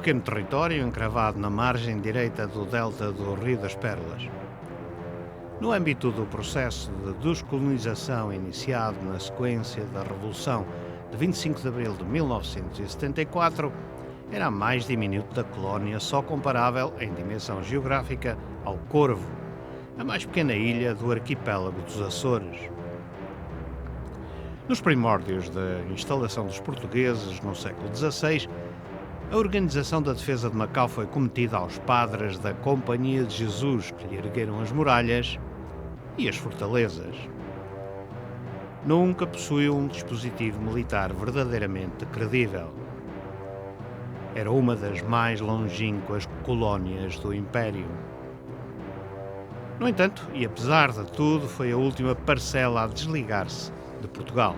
pequeno território encravado na margem direita do delta do Rio das Pérolas. No âmbito do processo de descolonização iniciado na sequência da Revolução de 25 de abril de 1974, era a mais diminuta da colónia, só comparável em dimensão geográfica ao Corvo, a mais pequena ilha do arquipélago dos Açores. Nos primórdios da instalação dos portugueses no século XVI, a organização da defesa de Macau foi cometida aos padres da Companhia de Jesus, que lhe ergueram as muralhas e as fortalezas. Nunca possuiu um dispositivo militar verdadeiramente credível. Era uma das mais longínquas colónias do Império. No entanto, e apesar de tudo, foi a última parcela a desligar-se de Portugal.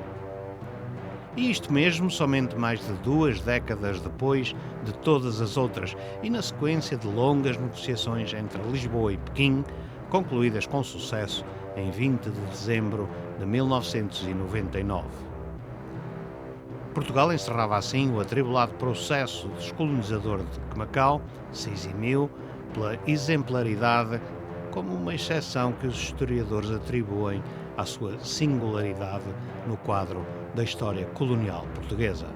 E isto mesmo somente mais de 2 décadas depois de todas as outras e na sequência de longas negociações entre Lisboa e Pequim, concluídas com sucesso em 20 de dezembro de 1999. Portugal encerrava assim o atribulado processo descolonizador de Macau, se eximiu pela exemplaridade como uma exceção que os historiadores atribuem à sua singularidade no quadro da história colonial portuguesa.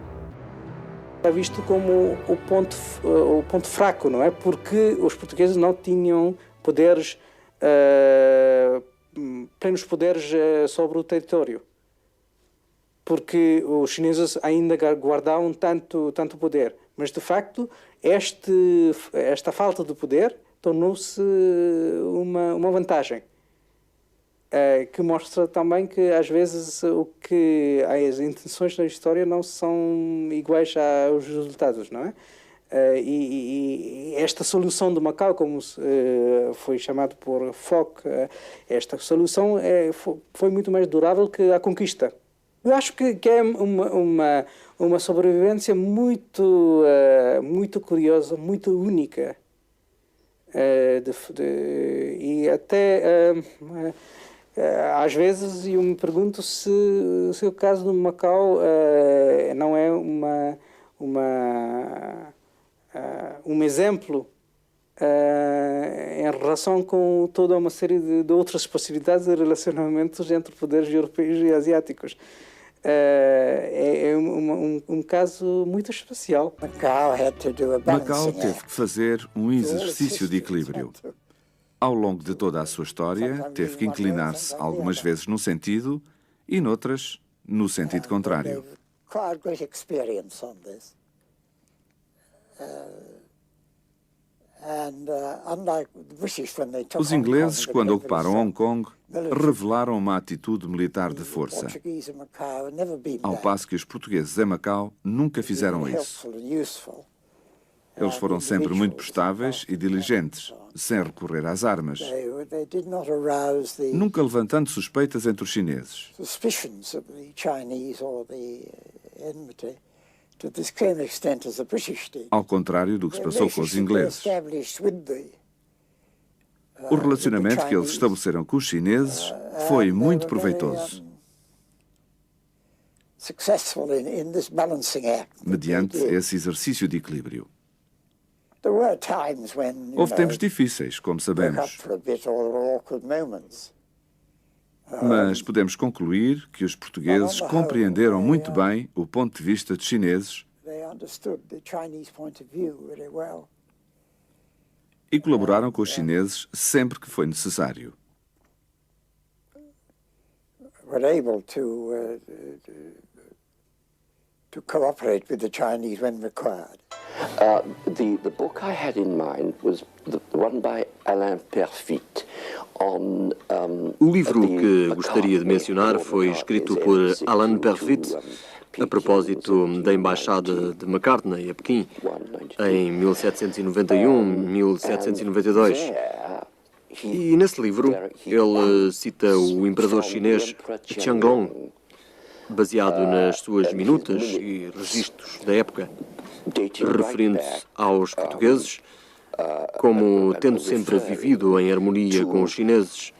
É visto como o ponto fraco, não é? Porque os portugueses não tinham poderes, plenos poderes sobre o território. Porque os chineses ainda guardavam tanto poder. Mas, de facto, esta falta de poder tornou-se uma vantagem. Que mostra também que, às vezes, as intenções da história não são iguais aos resultados, não é? E esta solução de Macau, como foi chamado por Foch, esta solução foi muito mais durável que a conquista. Eu acho que é uma sobrevivência muito curiosa, muito única. E até às vezes eu me pergunto se o caso de Macau não é um exemplo em relação com toda uma série de outras possibilidades de relacionamentos entre poderes europeus e asiáticos. É um caso muito especial. Macau teve que fazer um exercício de equilíbrio. Ao longo de toda a sua história, teve que inclinar-se algumas vezes num sentido e noutras no sentido contrário. Os ingleses, quando ocuparam Hong Kong, revelaram uma atitude militar de força, ao passo que os portugueses em Macau nunca fizeram isso. Eles foram sempre muito prestáveis e diligentes, sem recorrer às armas, nunca levantando suspeitas entre os chineses. Ao contrário do que se passou com os ingleses. O relacionamento que eles estabeleceram com os chineses foi muito proveitoso, mediante esse exercício de equilíbrio. Houve tempos difíceis, como sabemos, mas podemos concluir que os portugueses compreenderam muito bem o ponto de vista dos chineses e colaboraram com os chineses sempre que foi necessário. To cooperate with the Chinese when required. The book I had in mind was the one by Alain Perfit on O livro que gostaria de mencionar foi escrito por Alain Perfit a propósito da Embaixada de Macartney a Pequim em 1791-1792. E nesse livro ele cita o imperador chinês Qianlong, baseado nas suas minutas e registros da época, referindo-se aos portugueses como tendo sempre vivido em harmonia com os chineses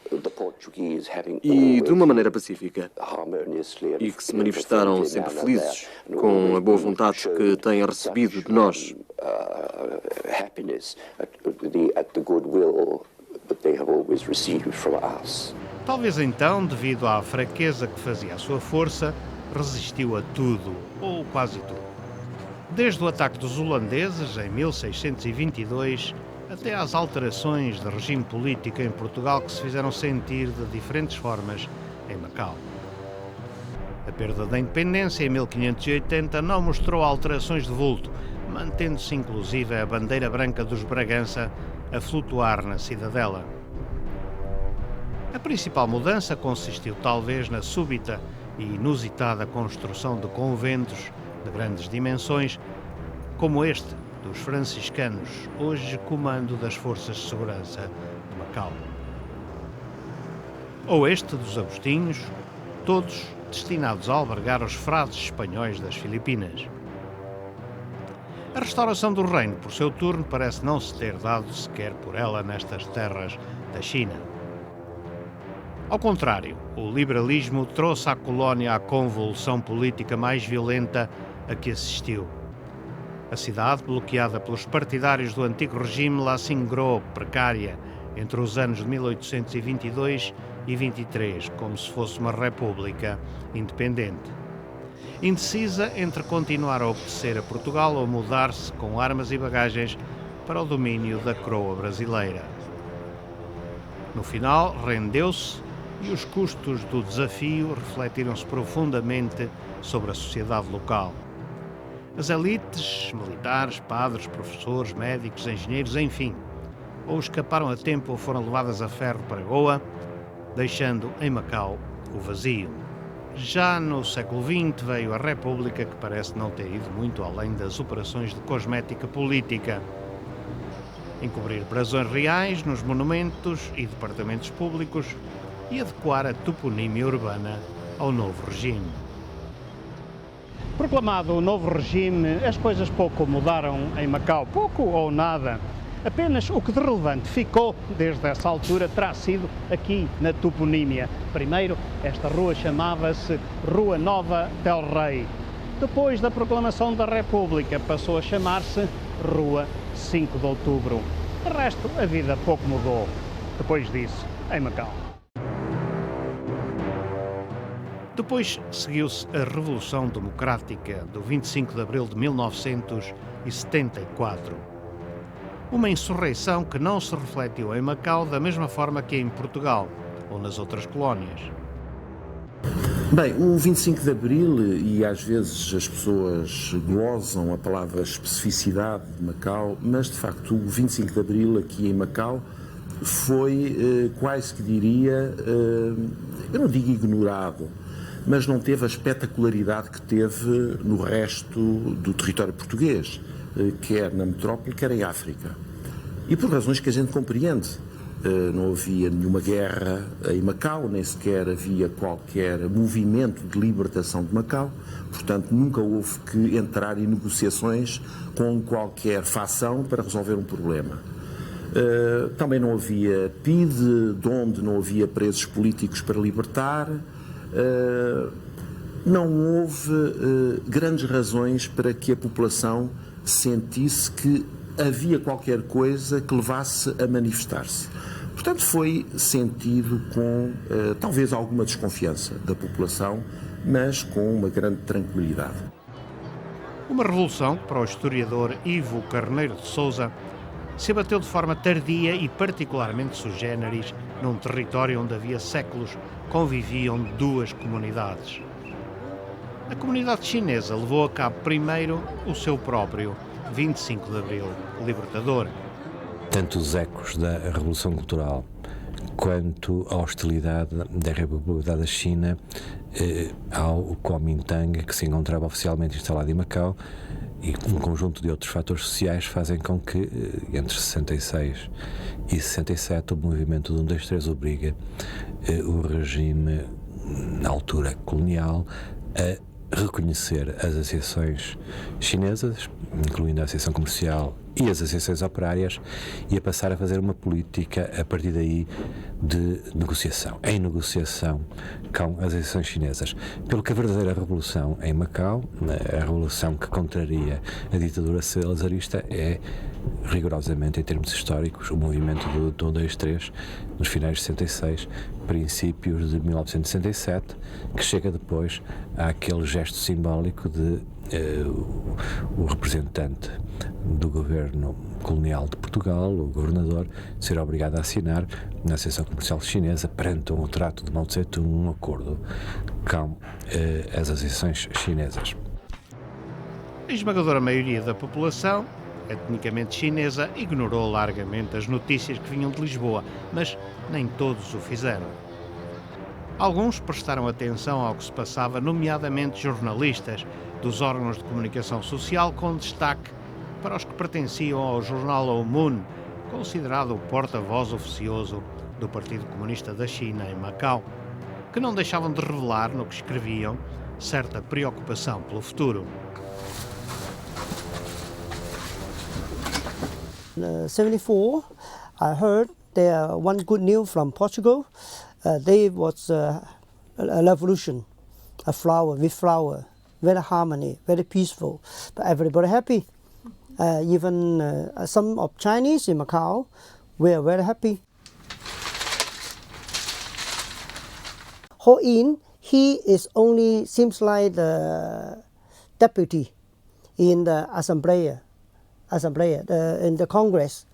e de uma maneira pacífica, e que se manifestaram sempre felizes com a boa vontade que têm recebido de nós. happiness at the goodwill that they have always received from us. Talvez então, devido à fraqueza que fazia a sua força, resistiu a tudo, ou quase tudo. Desde o ataque dos holandeses em 1622 até às alterações de regime político em Portugal que se fizeram sentir de diferentes formas em Macau. A perda da independência em 1580 não mostrou alterações de vulto, mantendo-se inclusive a bandeira branca dos Bragança a flutuar na cidadela. A principal mudança consistiu talvez na súbita e inusitada construção de conventos de grandes dimensões, como este dos franciscanos, hoje comando das forças de segurança de Macau. Ou este dos agostinhos, todos destinados a albergar os frades espanhóis das Filipinas. A restauração do reino, por seu turno, parece não se ter dado sequer por ela nestas terras da China. Ao contrário, o liberalismo trouxe à colónia a convulsão política mais violenta a que assistiu. A cidade, bloqueada pelos partidários do antigo regime, lá se ingrou, precária, entre os anos de 1822 e 23, como se fosse uma república independente. Indecisa entre continuar a obedecer a Portugal ou mudar-se com armas e bagagens para o domínio da coroa brasileira. No final, rendeu-se e os custos do desafio refletiram-se profundamente sobre a sociedade local. As elites, militares, padres, professores, médicos, engenheiros, enfim, ou escaparam a tempo ou foram levadas a ferro para Goa, deixando em Macau o vazio. Já no século XX veio a República, que parece não ter ido muito além das operações de cosmética política. Encobrir brasões reais nos monumentos e departamentos públicos e adequar a toponímia urbana ao novo regime. Proclamado o novo regime, as coisas pouco mudaram em Macau, pouco ou nada. Apenas o que de relevante ficou desde essa altura terá sido aqui na toponímia. Primeiro, esta rua chamava-se Rua Nova del Rei. Depois da proclamação da República, passou a chamar-se Rua 5 de Outubro. De resto, a vida pouco mudou depois disso em Macau. Depois seguiu-se a Revolução Democrática do 25 de abril de 1974. Uma insurreição que não se refletiu em Macau da mesma forma que em Portugal ou nas outras colónias. Bem, o 25 de Abril, e às vezes as pessoas glosam a palavra especificidade de Macau, mas de facto o 25 de Abril aqui em Macau foi quase que diria, eu não digo ignorado, mas não teve a espetacularidade que teve no resto do território português, quer na metrópole, quer em África. E por razões que a gente compreende. Não havia nenhuma guerra em Macau, nem sequer havia qualquer movimento de libertação de Macau, portanto nunca houve que entrar em negociações com qualquer fação para resolver um problema. Também não havia PIDE, de onde não havia presos políticos para libertar. Não houve grandes razões para que a população sentisse que havia qualquer coisa que levasse a manifestar-se. Portanto, foi sentido com talvez alguma desconfiança da população, mas com uma grande tranquilidade. Uma revolução que, para o historiador Ivo Carneiro de Sousa, se abateu de forma tardia e particularmente sui generis num território onde havia séculos conviviam duas comunidades. A comunidade chinesa levou a cabo primeiro o seu próprio 25 de Abril libertador. Tanto os ecos da Revolução Cultural quanto a hostilidade da República da China ao Kuomintang, que se encontrava oficialmente instalado em Macau, e um conjunto de outros fatores sociais fazem com que, entre 66 e 67, o movimento de 1, 2, 3 obriga o regime, na altura colonial, a reconhecer as associações chinesas, incluindo a Associação Comercial e as associações operárias e a passar a fazer uma política a partir daí de negociação, em negociação com as associações chinesas. Pelo que a verdadeira revolução em Macau, a revolução que contraria a ditadura salazarista, é rigorosamente, em termos históricos, o movimento do 1, 2, 3, nos finais de 66, princípios de 1967, que chega depois àquele gesto simbólico de o representante do governo colonial de Portugal, o governador, ser obrigado a assinar na Associação Comercial Chinesa, perante um trato de Mao Tse-tung, um acordo com as associações chinesas. A esmagadora maioria da população, etnicamente chinesa, ignorou largamente as notícias que vinham de Lisboa, mas nem todos o fizeram. Alguns prestaram atenção ao que se passava, nomeadamente jornalistas dos órgãos de comunicação social, com destaque para os que pertenciam ao jornal O Moon, considerado o porta-voz oficioso do Partido Comunista da China em Macau, que não deixavam de revelar no que escreviam certa preocupação pelo futuro. In 74, I heard there one good news from Portugal. There was a revolution, a flower with flower, very harmony, very peaceful, but everybody happy. Even some of Chinese in Macau were very happy. Ho Yin, he is only seems like the deputy in the Assembly, in the Congress.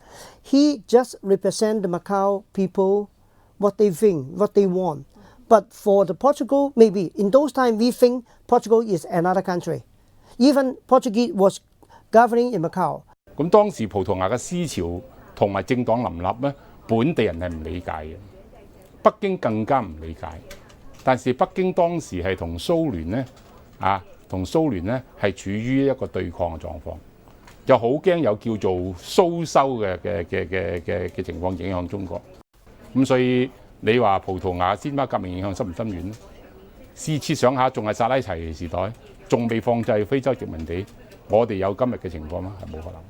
He just represents the Macau people, what they think, what they want. But for the Portugal, maybe in those times we think Portugal is another country. Even Portuguese was governing in Macau. 咁當時葡萄牙嘅思潮同埋政黨林立咧，本地人係唔理解嘅，北京更加唔理解。但是北京當時係同蘇聯咧係處於一個對抗嘅狀況，又好驚有叫做蘇修嘅情況影響中國。咁所以你話葡萄牙鮮花革命影響深唔深遠咧？試設想下，仲係薩拉齊時代，仲未放棄非洲殖民地，我哋有今日嘅情況嗎？係冇可能。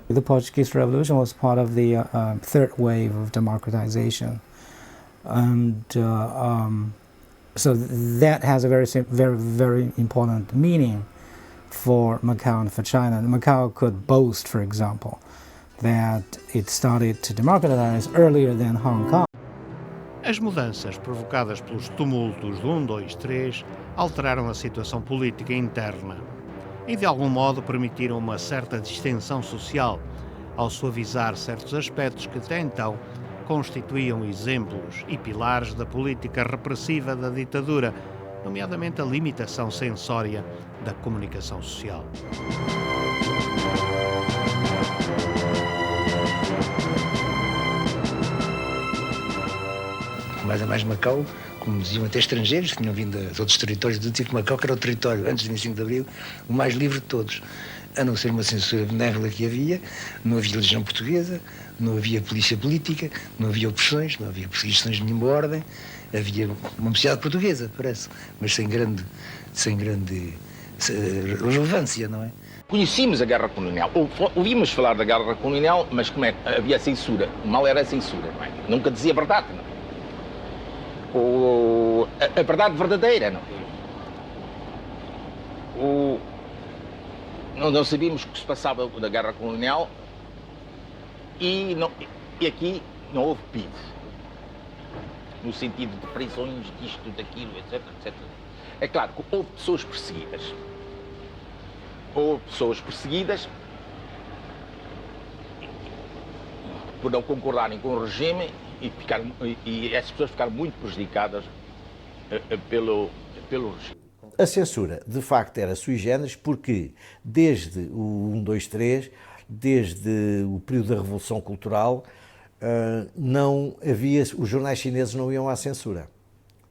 The Portuguese Revolution was part of the third wave of democratization, and so that has a very important meaning for Macau and for China. Macau could boast, for example, that it started to democratize earlier than Hong Kong. As mudanças provocadas pelos tumultos do 1, 2, 3 alteraram a situação política interna e, de algum modo, permitiram uma certa distensão social ao suavizar certos aspectos que até então constituíam exemplos e pilares da política repressiva da ditadura, nomeadamente a limitação censória da comunicação social. Mais Macau, como diziam até estrangeiros, que tinham vindo de outros territórios, do tipo Macau, que era o território, antes do 25 de Abril, o mais livre de todos. A não ser uma censura benévola que havia, não havia legião portuguesa, não havia polícia política, não havia opressões, não havia perseguições de nenhuma ordem, havia uma sociedade portuguesa, parece, mas sem grande relevância, não é? Conhecíamos a guerra colonial, ouvimos falar da guerra colonial, mas como é? Havia censura, o mal era a censura, não é? Nunca dizia a verdade, não é? A verdade verdadeira, não. Não sabíamos o que se passava da guerra colonial e aqui não houve PIDE, no sentido de prisões, disto, daquilo, etc, etc. É claro que houve pessoas perseguidas. Houve pessoas perseguidas por não concordarem com o regime e essas pessoas ficaram muito prejudicadas pelo regime. A censura, de facto, era sui generis porque, desde o 1, 2, 3, desde o período da Revolução Cultural, não havia, os jornais chineses não iam à censura.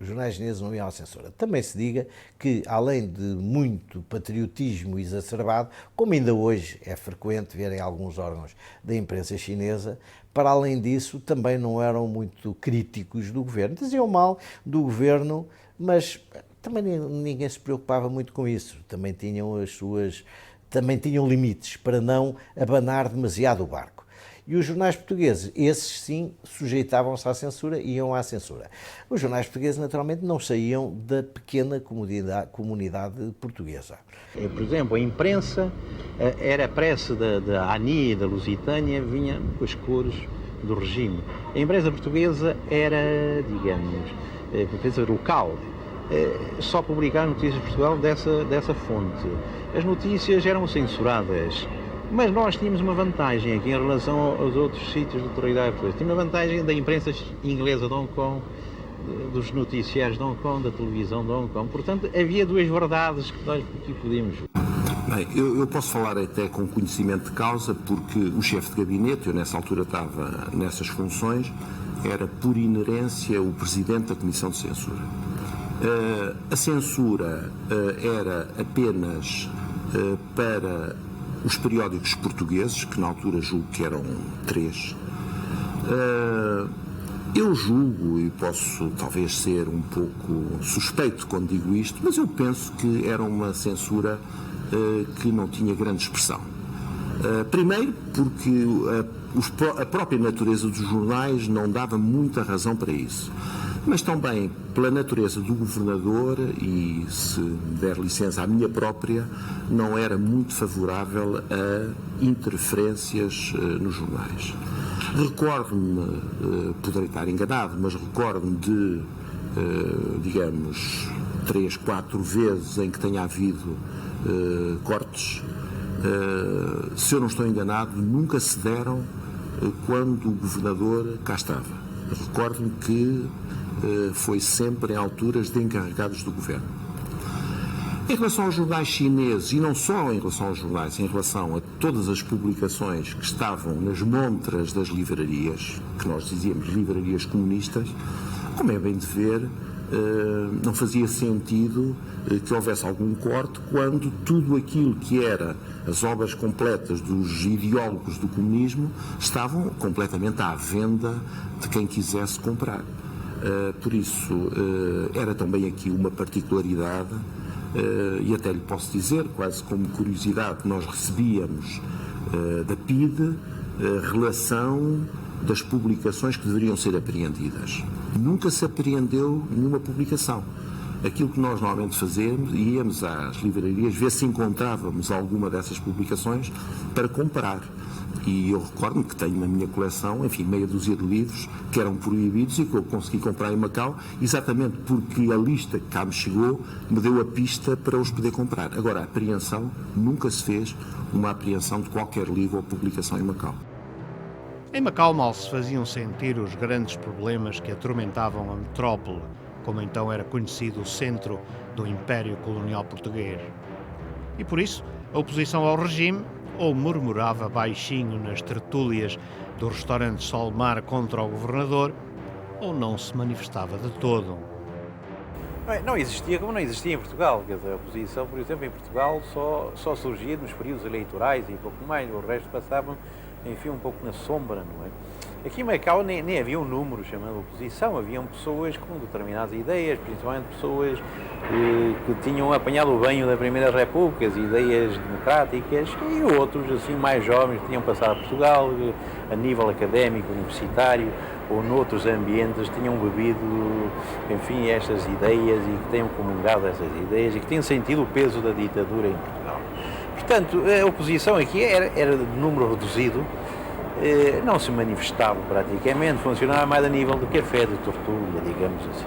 Os jornais chineses não iam à censura. Também se diga que, além de muito patriotismo exacerbado, como ainda hoje é frequente ver em alguns órgãos da imprensa chinesa, para além disso, também não eram muito críticos do governo. Diziam mal do governo, mas também ninguém se preocupava muito com isso. Também tinham as suas também tinham limites para não abanar demasiado o barco. E os jornais portugueses, esses sim, sujeitavam-se à censura, iam à censura. Os jornais portugueses, naturalmente, não saíam da pequena comunidade portuguesa. Por exemplo, a imprensa era a prece da ANI e da Lusitânia, vinha com as cores do regime. A imprensa portuguesa era, digamos, a imprensa local. Só publicar notícias de Portugal dessa fonte. As notícias eram censuradas. Mas nós tínhamos uma vantagem aqui em relação aos outros sítios de autoridade portuguesa. Tínhamos uma vantagem da imprensa inglesa de Hong Kong, dos noticiários de Hong Kong, da televisão de Hong Kong. Portanto, havia duas verdades que nós aqui podíamos. Bem, eu posso falar até com conhecimento de causa, porque o chefe de gabinete, eu nessa altura estava nessas funções, era por inerência o presidente da Comissão de Censura. A censura era apenas para os periódicos portugueses, que na altura julgo que eram 3. Eu julgo, e posso talvez ser um pouco suspeito quando digo isto, mas eu penso que era uma censura que não tinha grande expressão. Primeiro porque a própria natureza dos jornais não dava muita razão para isso. Mas também pela natureza do governador e, se der licença, a minha própria, não era muito favorável a interferências nos jornais. Recordo-me, poderei estar enganado, mas recordo-me de, digamos, 3, 4 vezes em que tenha havido cortes. Se eu não estou enganado, nunca se deram quando o governador cá estava. Recordo-me que foi sempre em alturas de encarregados do governo. Em relação aos jornais chineses, e não só em relação aos jornais, em relação a todas as publicações que estavam nas montras das livrarias, que nós dizíamos livrarias comunistas, como é bem de ver, não fazia sentido que houvesse algum corte quando tudo aquilo que era as obras completas dos ideólogos do comunismo estavam completamente à venda de quem quisesse comprar. Por isso, era também aqui uma particularidade, e até lhe posso dizer, quase como curiosidade, nós recebíamos da PIDE relação das publicações que deveriam ser apreendidas. Nunca se apreendeu nenhuma publicação. Aquilo que nós normalmente fazemos, íamos às livrarias ver se encontrávamos alguma dessas publicações para comprar. E eu recordo-me que tenho na minha coleção, enfim, meia dúzia de livros que eram proibidos e que eu consegui comprar em Macau, exatamente porque a lista que cá me chegou me deu a pista para os poder comprar. Agora, a apreensão, nunca se fez uma apreensão de qualquer livro ou publicação em Macau. Em Macau mal se faziam sentir os grandes problemas que atormentavam a metrópole, como então era conhecido o centro do Império Colonial Português. E por isso, a oposição ao regime ou murmurava baixinho nas tertúlias do restaurante Solmar contra o governador, ou não se manifestava de todo. Não existia como não existia em Portugal. Quer dizer, a oposição, por exemplo, em Portugal só surgia nos períodos eleitorais e pouco mais. O resto passava, enfim, um pouco na sombra, não é? Aqui em Macau nem havia um número chamado oposição, haviam pessoas com determinadas ideias, principalmente pessoas que tinham apanhado o banho da Primeira República, as ideias democráticas, e outros, assim, mais jovens, que tinham passado a Portugal, a nível académico, universitário, ou noutros ambientes, tinham bebido, enfim, estas ideias e que tenham comungado essas ideias e que tinham sentido o peso da ditadura em Portugal. Portanto, a oposição aqui era de número reduzido, não se manifestava praticamente, funcionava mais a nível de café, de tertúlia, digamos assim.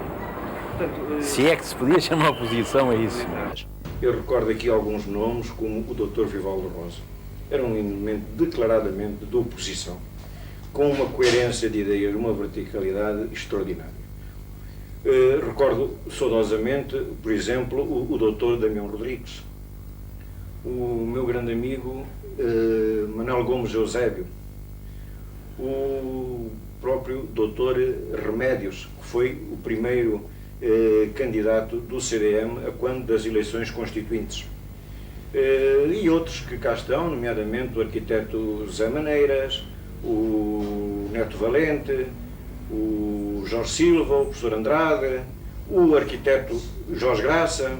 Portanto, se é que se podia chamar oposição a isso. Eu recordo aqui alguns nomes, como o Dr. Vivaldo Rosa. Era um elemento declaradamente de oposição, com uma coerência de ideias, uma verticalidade extraordinária. Recordo saudosamente, por exemplo, o Dr. Damião Rodrigues, o meu grande amigo Manuel Gomes Eusébio, o próprio Dr. Remédios, que foi o primeiro candidato do CDM a quando das eleições constituintes. E outros que cá estão, nomeadamente o arquiteto Zé Maneiras, o Neto Valente, o Jorge Silva, o professor Andrade, o arquiteto Jorge Graça,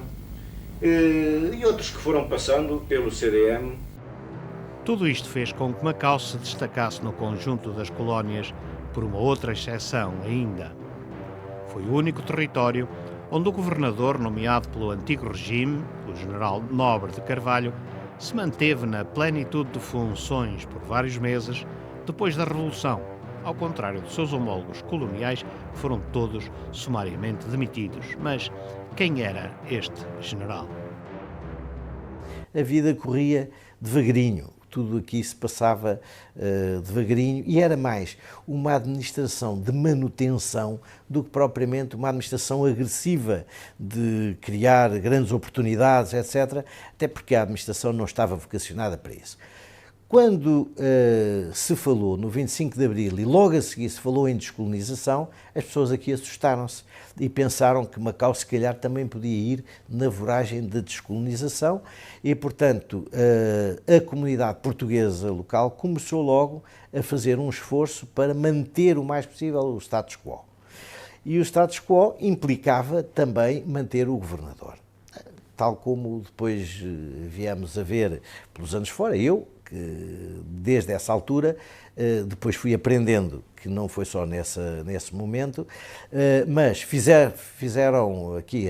e outros que foram passando pelo CDM. Tudo isto fez com que Macau se destacasse no conjunto das colónias por uma outra exceção ainda. Foi o único território onde o governador, nomeado pelo antigo regime, o general Nobre de Carvalho, se manteve na plenitude de funções por vários meses depois da Revolução, ao contrário de seus homólogos coloniais, que foram todos sumariamente demitidos. Mas quem era este general? A vida corria devagarinho. Tudo aqui se passava devagarinho e era mais uma administração de manutenção do que propriamente uma administração agressiva de criar grandes oportunidades, etc., até porque a administração não estava vocacionada para isso. Quando se falou no 25 de Abril e logo a seguir se falou em descolonização, as pessoas aqui assustaram-se e pensaram que Macau se calhar também podia ir na voragem de descolonização e, portanto, a comunidade portuguesa local começou logo a fazer um esforço para manter o mais possível o status quo. E o status quo implicava também manter o governador. Tal como depois viemos a ver pelos anos fora, eu, que desde essa altura, depois fui aprendendo que não foi só nesse momento, mas fizeram aqui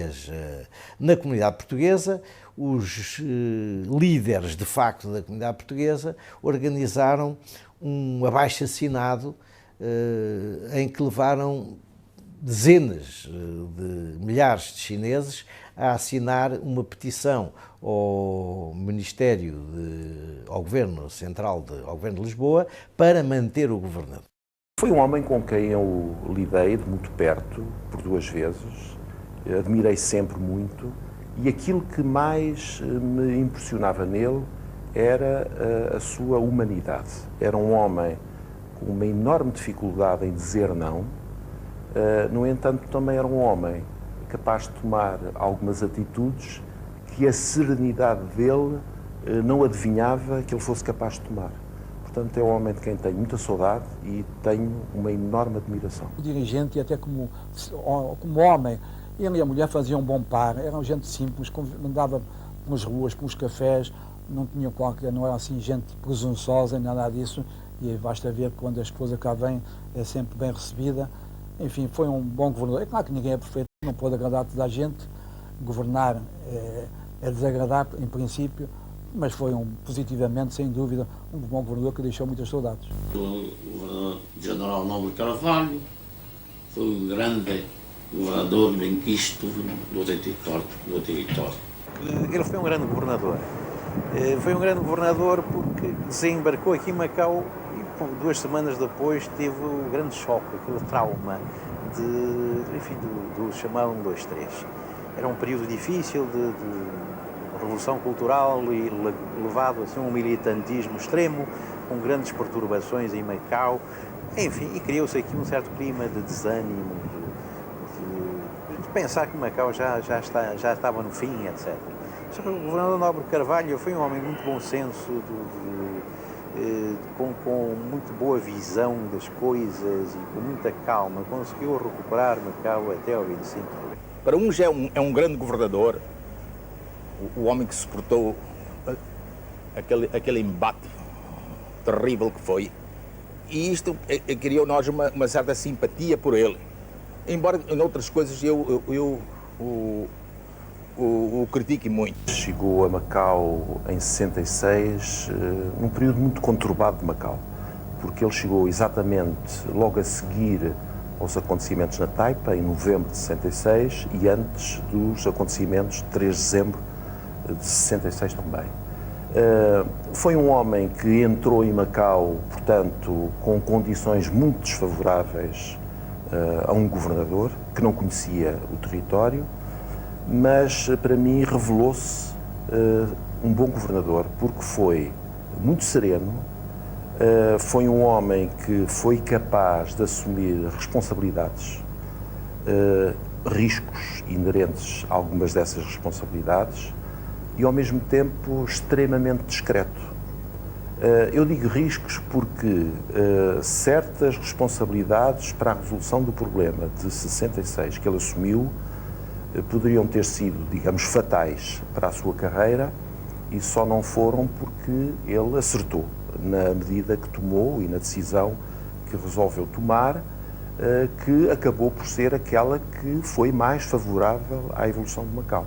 na comunidade portuguesa, os líderes de facto da comunidade portuguesa organizaram um abaixo-assinado em que levaram dezenas de milhares de chineses a assinar uma petição ao Ministério, ao Governo Central, ao Governo de Lisboa, para manter o governador. Foi um homem com quem eu lidei de muito perto, por 2 vezes, admirei sempre muito, e aquilo que mais me impressionava nele era a sua humanidade. Era um homem com uma enorme dificuldade em dizer não, no entanto também era um homem capaz de tomar algumas atitudes que a serenidade dele não adivinhava que ele fosse capaz de tomar. Portanto, é um homem de quem tenho muita saudade e tenho uma enorme admiração. O dirigente, e até como homem, ele e a mulher faziam um bom par, eram gente simples, andava pelas ruas, pelos cafés, não era assim gente presunçosa, nem nada disso, e basta ver que quando a esposa cá vem é sempre bem recebida. Enfim, foi um bom governador. É claro que ninguém é perfeito, não pode agradar toda a gente, governar é desagradar em princípio, mas foi positivamente, sem dúvida, um bom governador que deixou muitas saudades. O governador General Nobre Carvalho foi um grande governador bem quisto do território. Ele foi um grande governador. Foi um grande governador porque desembarcou aqui em Macau e 2 semanas depois teve o grande choque, aquele trauma do chamado 1, 2, 3. Era um período difícil de revolução cultural e levado assim, a um militantismo extremo, com grandes perturbações em Macau. Enfim, e criou-se aqui um certo clima de desânimo, de pensar que Macau já estava no fim, etc. Só que o governador Nobre Carvalho foi um homem de muito bom senso, com muito boa visão das coisas e com muita calma, conseguiu recuperar Macau até ao 25 de abril. Para uns é um grande governador, o homem que suportou aquele embate terrível que foi, e isto criou nós uma certa simpatia por ele. Embora em outras coisas eu o critique muito. Chegou a Macau em 66, num período muito conturbado de Macau, porque ele chegou exatamente logo a seguir aos acontecimentos na Taipa, em novembro de 66, e antes dos acontecimentos de 3 de dezembro de 66 também. Foi um homem que entrou em Macau, portanto, com condições muito desfavoráveis a um governador que não conhecia o território, mas para mim revelou-se um bom governador, porque foi muito sereno, foi um homem que foi capaz de assumir responsabilidades, riscos inerentes a algumas dessas responsabilidades e ao mesmo tempo extremamente discreto. Eu digo riscos porque certas responsabilidades para a resolução do problema de 66 que ele assumiu poderiam ter sido, digamos, fatais para a sua carreira e só não foram porque ele acertou na medida que tomou e na decisão que resolveu tomar, que acabou por ser aquela que foi mais favorável à evolução de Macau.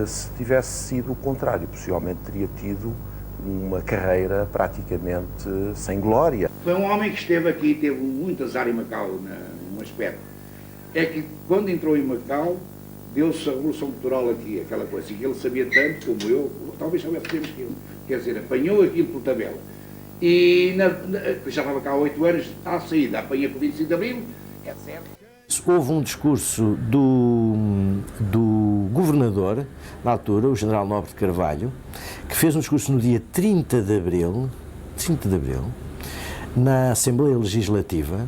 Se tivesse sido o contrário, possivelmente teria tido uma carreira praticamente sem glória. Foi um homem que esteve aqui e teve muito azar em Macau, num aspecto. É que quando entrou em Macau, deu-se a revolução cultural aqui, aquela coisa, e ele sabia tanto como eu, talvez soubesse menos que ele. Quer dizer, apanhou aquilo por tabela. E já estava cá há 8 anos, à saída, apanhei por 25 de Abril, é certo. Houve um discurso do governador, na altura, o general Nobre de Carvalho, que fez um discurso no dia 30 de Abril, na Assembleia Legislativa,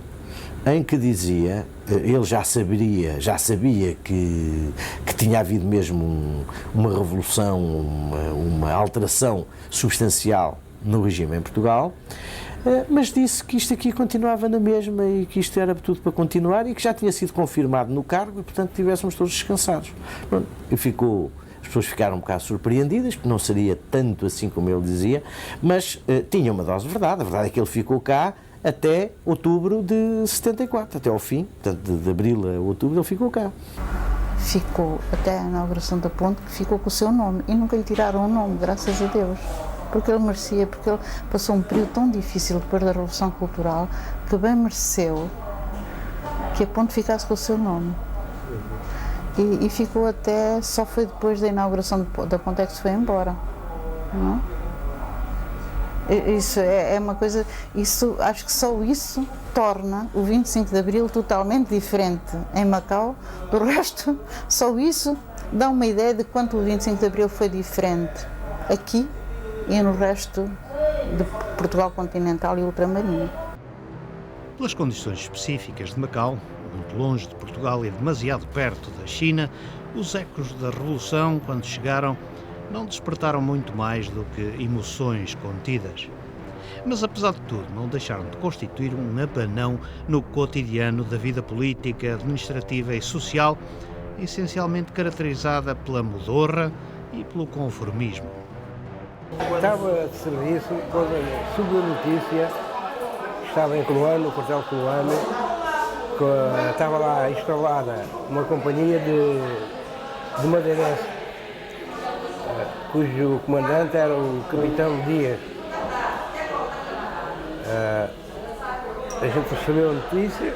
em que dizia, ele já sabia que tinha havido mesmo uma revolução, uma alteração substancial no regime em Portugal, mas disse que isto aqui continuava na mesma e que isto era tudo para continuar e que já tinha sido confirmado no cargo e, portanto, tivéssemos todos descansados. As pessoas ficaram um bocado surpreendidas, porque não seria tanto assim como ele dizia, mas tinha uma dose de verdade. A verdade é que ele ficou cá até outubro de 74, até ao fim, portanto, de abril a outubro, ele ficou cá. Ficou até a inauguração da ponte, que ficou com o seu nome, e nunca lhe tiraram o nome, graças a Deus. Porque ele merecia, porque ele passou um período tão difícil depois da Revolução Cultural, que bem mereceu que a ponte ficasse com o seu nome. E ficou até, só foi depois da inauguração da ponte é que se foi embora. Não é? Isso é uma coisa, acho que só isso torna o 25 de Abril totalmente diferente em Macau do resto. Só isso dá uma ideia de quanto o 25 de Abril foi diferente aqui e no resto de Portugal continental e ultramarino. Pelas condições específicas de Macau, muito longe de Portugal e demasiado perto da China, os ecos da Revolução, quando chegaram, não despertaram muito mais do que emoções contidas. Mas, apesar de tudo, não deixaram de constituir um abanão no cotidiano da vida política, administrativa e social, essencialmente caracterizada pela modorra e pelo conformismo. Estava de serviço quando soube a notícia, estava em Coloane, no quartel de Coloane, estava lá instalada uma companhia de madeirense, cujo comandante era o capitão Dias. A gente recebeu a notícia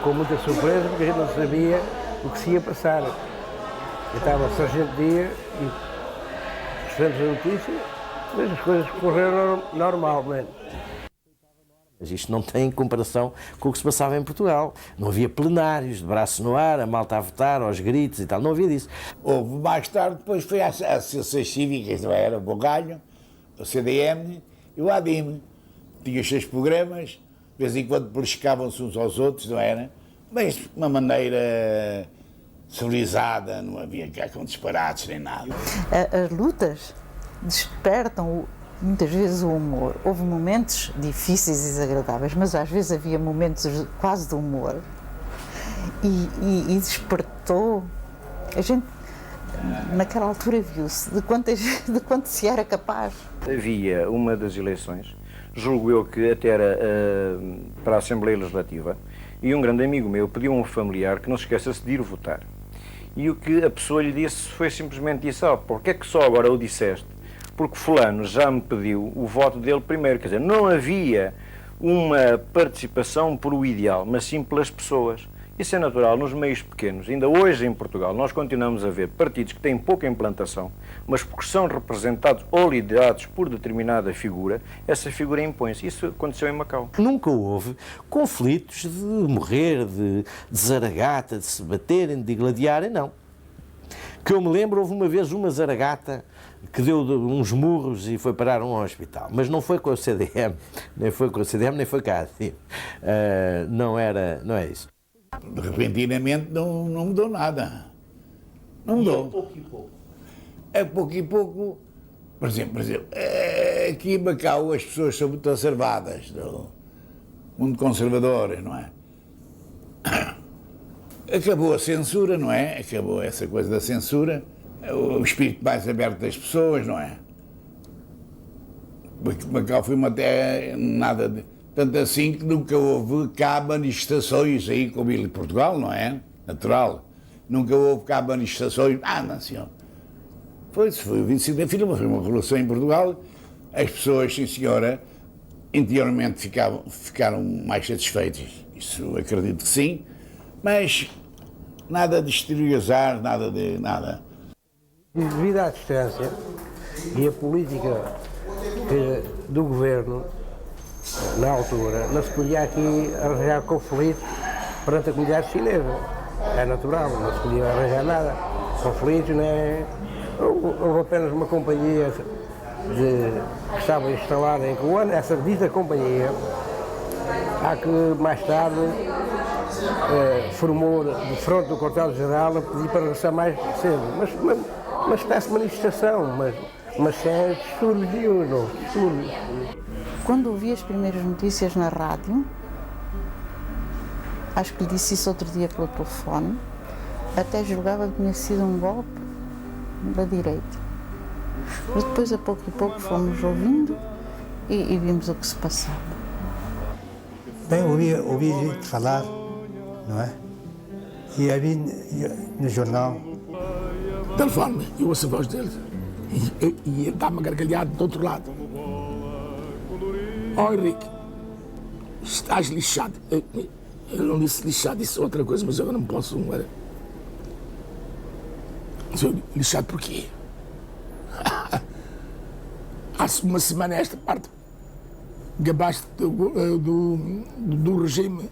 com muita surpresa, porque a gente não sabia o que se ia passar. Eu estava o sargento Dias e recebemos a notícia, mas as coisas correram normalmente. Mas isto não tem comparação com o que se passava em Portugal. Não havia plenários, de braço no ar, a malta a votar, aos gritos e tal, não havia disso. Houve mais tarde, depois foi às associações cívicas, não era? O Bogalho, o CDM e o ADIM. Tinha os seus programas, de vez em quando beliscavam-se uns aos outros, não era? Mas de uma maneira civilizada, não havia cá com disparates nem nada. As lutas despertam muitas vezes o humor. Houve momentos difíceis e desagradáveis, mas às vezes havia momentos quase de humor. E despertou. A gente, naquela altura, viu-se de quanto se era capaz. Havia uma das eleições, julgo eu que até era para a Assembleia Legislativa, e um grande amigo meu pediu a um familiar que não se esqueça-se de ir votar. E o que a pessoa lhe disse foi simplesmente isso: porque é que só agora o disseste? Porque fulano já me pediu o voto dele primeiro. Quer dizer, não havia uma participação por o ideal, mas sim pelas pessoas. Isso é natural nos meios pequenos. Ainda hoje em Portugal nós continuamos a ver partidos que têm pouca implantação, mas porque são representados ou liderados por determinada figura, essa figura impõe-se. Isso aconteceu em Macau. Nunca houve conflitos de morrer, de zaragata, de se baterem, de gladiarem, não. Que eu me lembro, houve uma vez uma zaragata que deu uns murros e foi parar um hospital. Mas não foi com o CDM, nem foi com o CDM, nem foi cá. Não é isso. Repentinamente não mudou nada. Não mudou. É pouco e pouco. É pouco e pouco. Por exemplo, aqui em Macau as pessoas são muito conservadas, muito conservadoras, não é? Acabou a censura, não é? Acabou essa coisa da censura, o espírito mais aberto das pessoas, não é? Macau foi uma terra nada de... Tanto assim que nunca houve cá manifestações aí, como em Portugal, não é? Natural. Nunca houve cá manifestações. Não, senhor. Foi o 25 de Abril, foi uma revolução em Portugal. As pessoas, sim senhora, interiormente ficaram mais satisfeitas. Isso acredito que sim. Mas nada de exteriorizar, nada de nada. Devido à distância e a política do governo, na altura, não se podia aqui arranjar conflitos perante a comunidade chinesa. É natural, não se podia arranjar nada. Conflitos, né? Houve apenas uma companhia que estava instalada em Coano, essa dita companhia, há que mais tarde formou de fronte do quartel-general a pedir para regressar mais cedo. Uma espécie de manifestação, mas sem distúrbios, não distúrbios. Quando ouvi as primeiras notícias na rádio, acho que lhe disse isso outro dia pelo telefone, até julgava que tinha sido um golpe da direita. Mas depois, a pouco e pouco, fomos ouvindo e vimos o que se passava. Bem, ouvi gente falar, não é? E havia no jornal. Telefone-me, eu ouço a voz dele e dá-me gargalhado do outro lado. Henrique, estás lixado. Eu não disse lixado, disse outra coisa, mas eu não posso. Lixado por quê? Há uma semana esta parte gabaste do regime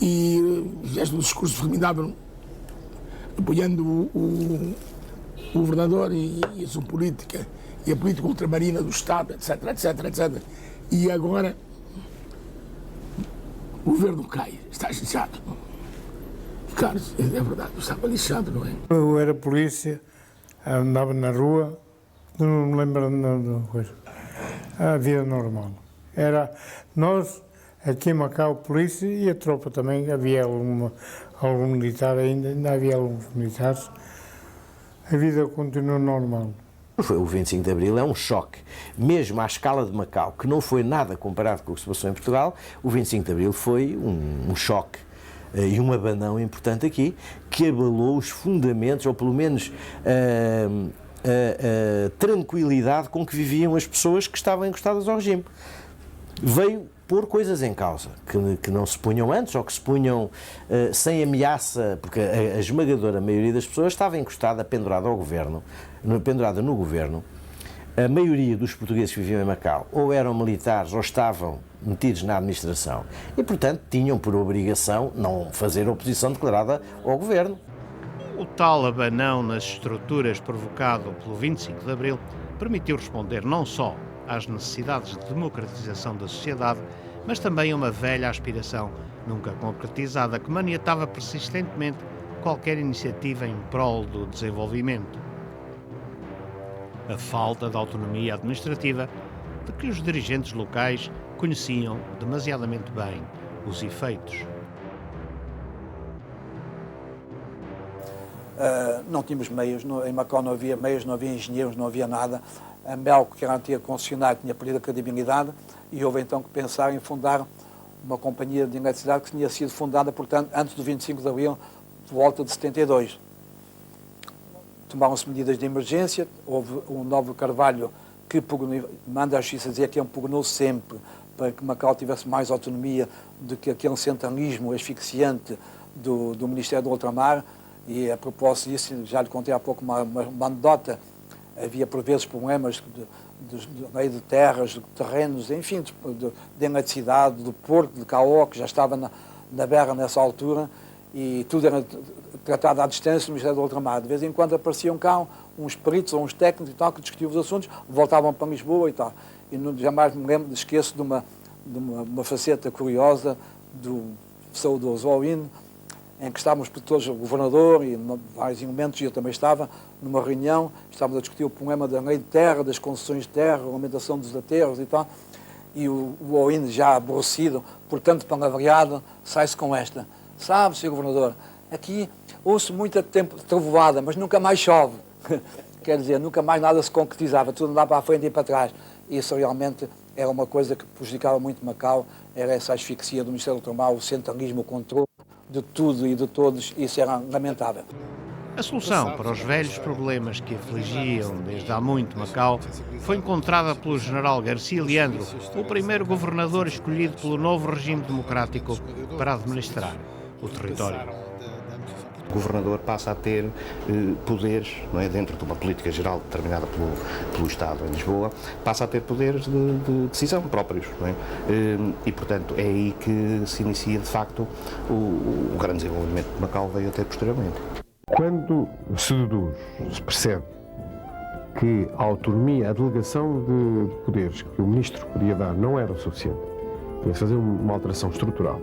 e fizeste um discurso formidável apoiando o governador e a sua política e a política ultramarina do Estado, etc, etc, etc. E agora o governo cai, estás lixado. Carlos, é verdade, eu estava lixado, não é? Eu era polícia, andava na rua, não me lembro de coisa. A vida normal. Era nós, aqui em Macau, polícia e a tropa também, havia algum militar ainda havia alguns militares. A vida continua normal. O 25 de Abril é um choque, mesmo à escala de Macau, que não foi nada comparado com o que se passou em Portugal. O 25 de Abril foi um choque e um abanão importante aqui, que abalou os fundamentos, ou pelo menos a tranquilidade com que viviam as pessoas que estavam encostadas ao regime. Veio pôr coisas em causa, que não se punham antes, ou que se punham sem ameaça, porque a esmagadora maioria das pessoas estava encostada, pendurada ao governo, pendurada no governo. A maioria dos portugueses que viviam em Macau ou eram militares ou estavam metidos na administração e, portanto, tinham por obrigação não fazer oposição declarada ao governo. O tal abanão nas estruturas provocado pelo 25 de Abril permitiu responder não só às necessidades de democratização da sociedade, mas também a uma velha aspiração nunca concretizada que maniatava persistentemente qualquer iniciativa em prol do desenvolvimento. A falta de autonomia administrativa de que os dirigentes locais conheciam demasiadamente bem os efeitos. Não tínhamos meios, em Macau não havia meios, não havia engenheiros, não havia nada. A Melco, que era a antiga concessionária, tinha perdido a credibilidade e houve então que pensar em fundar uma companhia de eletricidade que tinha sido fundada, portanto, antes do 25 de Abril, por volta de 72. Tomaram-se medidas de emergência, houve um novo Carvalho que manda a justiça dizer que pugnou sempre para que Macau tivesse mais autonomia do que aquele centralismo asfixiante do Ministério do Ultramar. E a propósito disso, já lhe contei há pouco uma anedota, havia por vezes problemas de lei de terras, de terrenos, enfim, de eletricidade, do porto de Caó, que já estava na berra nessa altura, e tudo era tratado à distância do Ministério do Ultramar. De vez em quando apareciam cá uns peritos ou uns técnicos e tal, que discutiam os assuntos, voltavam para Lisboa e tal. E jamais me esqueço de uma faceta curiosa do saudoso Owen, em que estávamos todos, o governador e vários elementos, e eu também estava, numa reunião, estávamos a discutir o problema da lei de terra, das concessões de terra, a regulamentação dos aterros e tal, e o Owen, já aborrecido, portanto palavreado, sai-se com esta: Sabe, Sr. Governador, aqui ouço muito tempo de trovoada, mas nunca mais chove. Quer dizer, nunca mais nada se concretizava, tudo andava para a frente e para trás. Isso realmente era uma coisa que prejudicava muito Macau, era essa asfixia do Ministério Ultramar, o centralismo, o controle de tudo e de todos, isso era lamentável. A solução para os velhos problemas que afligiam desde há muito Macau foi encontrada pelo general Garcia Leandro, o primeiro governador escolhido pelo novo regime democrático para administrar o território. O governador passa a ter poderes, não é, dentro de uma política geral determinada pelo Estado em Lisboa, passa a ter poderes de decisão próprios, não é? E, portanto, é aí que se inicia, de facto, o grande desenvolvimento que Macau veio a ter posteriormente. Quando se deduz, se percebe que a autonomia, a delegação de poderes que o Ministro podia dar não era o suficiente, tinha que fazer uma alteração estrutural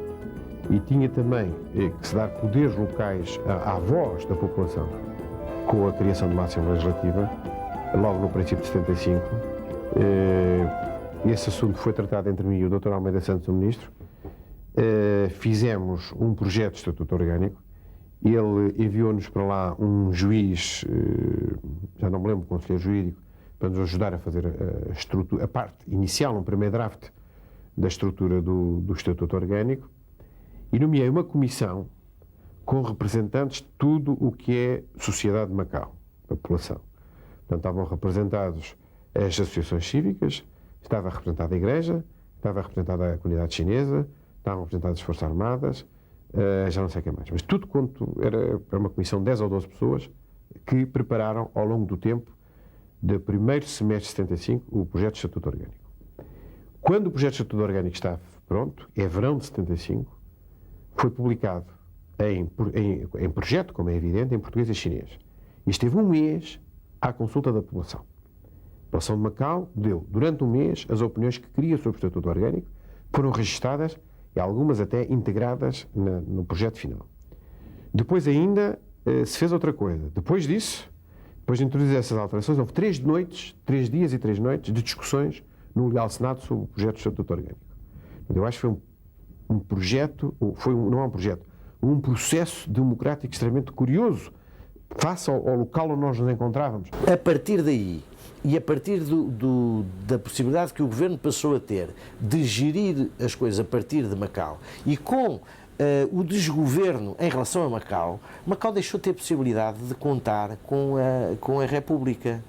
e tinha também que se dar poderes locais à voz da população com a criação de uma Assembleia Legislativa, logo no princípio de 75. Esse assunto foi tratado entre mim e o Dr. Almeida Santos, o Ministro. Fizemos um projeto de Estatuto Orgânico. Ele enviou-nos para lá um juiz, já não me lembro, conselheiro jurídico, para nos ajudar a fazer a parte inicial, um primeiro draft da estrutura do Estatuto Orgânico, e nomeei uma comissão com representantes de tudo o que é sociedade de Macau, a população. Portanto, estavam representados as associações cívicas, estava representada a Igreja, estava representada a comunidade chinesa, estavam representadas as Forças Armadas, já não sei o que mais, mas tudo quanto era uma comissão de 10 ou 12 pessoas que prepararam ao longo do tempo, do primeiro semestre de 75, o projeto de Estatuto Orgânico. Quando o projeto de Estatuto Orgânico está pronto, é verão de 75, foi publicado em projeto, como é evidente, em português e chinês. E esteve um mês à consulta da população. A população de Macau deu, durante um mês, as opiniões que queria sobre o Estatuto Orgânico, foram registadas e algumas até integradas no projeto final. Depois ainda se fez outra coisa. Depois disso, depois de introduzir essas alterações, houve 3 dias e 3 noites de discussões no Leal Senado sobre o projeto de Estatuto Orgânico. Eu acho que foi um projeto, não é um projeto, um processo democrático extremamente curioso, face ao local onde nós nos encontrávamos. A partir daí, e a partir da possibilidade que o Governo passou a ter de gerir as coisas a partir de Macau, e com o desgoverno em relação a Macau, Macau deixou de ter possibilidade de contar com a República.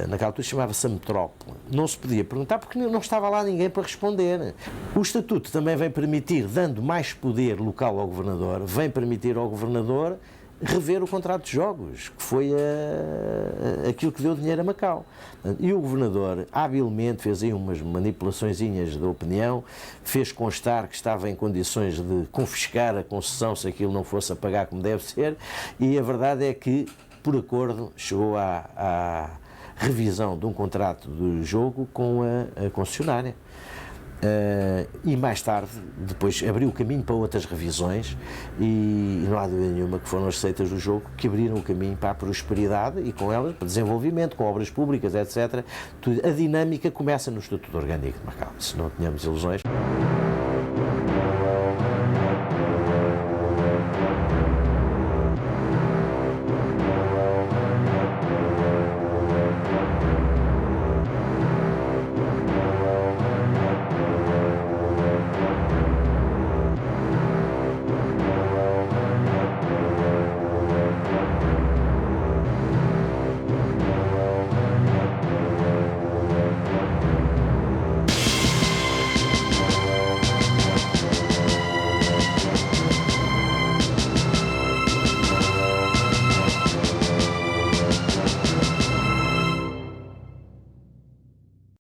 Naquela altura chamava-se a metrópole. Não se podia perguntar porque não estava lá ninguém para responder. O Estatuto também vem permitir, dando mais poder local ao Governador, vem permitir ao Governador rever o contrato de jogos, que foi aquilo que deu dinheiro a Macau. E o Governador habilmente fez aí umas manipulaçõezinhas da opinião, fez constar que estava em condições de confiscar a concessão se aquilo não fosse a pagar como deve ser, e a verdade é que, por acordo, chegou à revisão de um contrato de jogo com a concessionária. E mais tarde, depois abriu o caminho para outras revisões e não há dúvida nenhuma que foram as receitas do jogo que abriram o caminho para a prosperidade e com elas para desenvolvimento, com obras públicas, etc. A dinâmica começa no Estatuto Orgânico de Macau, se não tínhamos ilusões.